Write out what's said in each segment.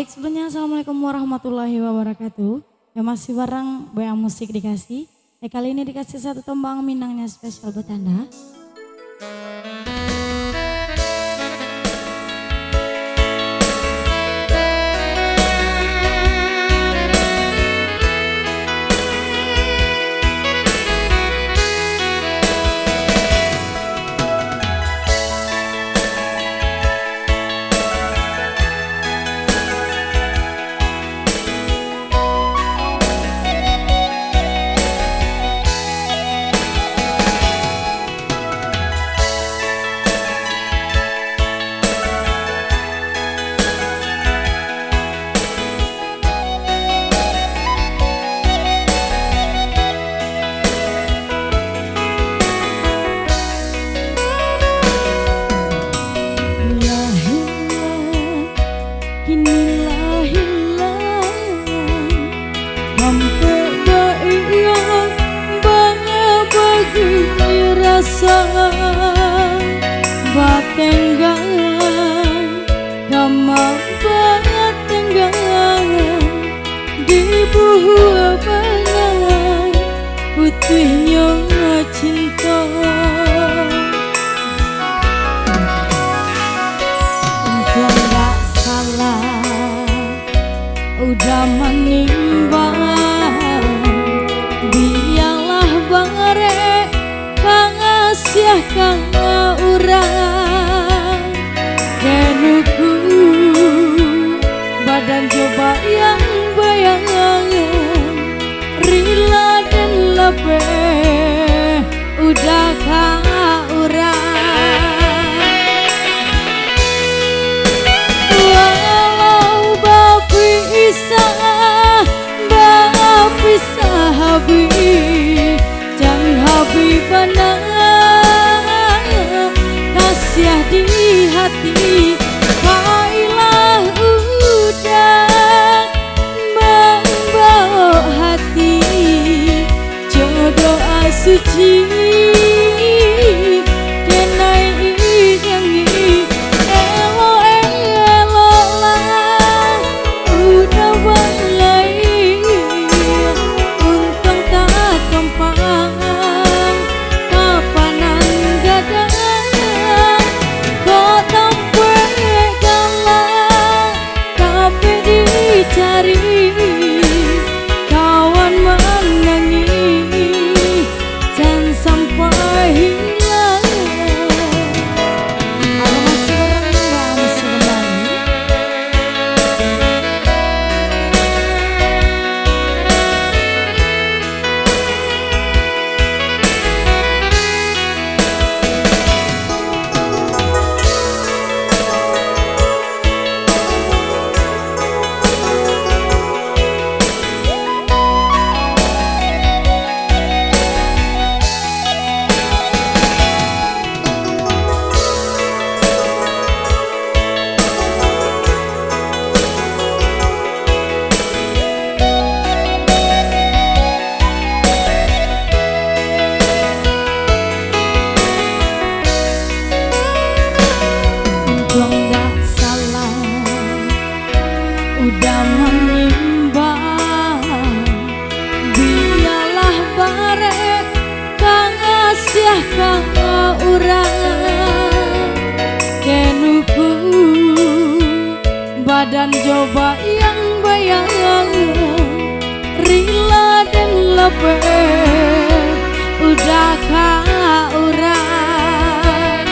Baik, sebelumnya Assalamualaikum warahmatullahi wabarakatuh. Ya masih bareng Boyang Musik dikasih. Kali ini dikasih satu tembang Minangnya spesial buat Anda. Batenggang gamau batenggang di buah bangang putihnya cinta Engkau gak salah udah menimbang, biarlah bare kang asyah kang urang denuku badan coba yang bayangan rila dan lebih udah kang urang walau bapi isa habi jangan habi benar kasih di hati kailah udah membawa hati jodoh suci denai yangi elo elo lah udah walai untung tak gampang kapanan gadang cari kawan menangis dan sampai hilang. Aku masih bareng masih kembali. Gak salah udah menimbang, biarlah bare kang asyah kang urang kenuku badan coba yang bayang rila dan lebih udah kang urang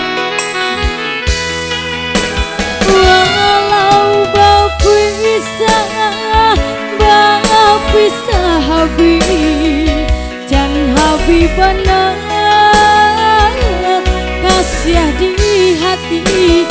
walau bisa habi jangan habi benar kasih di hati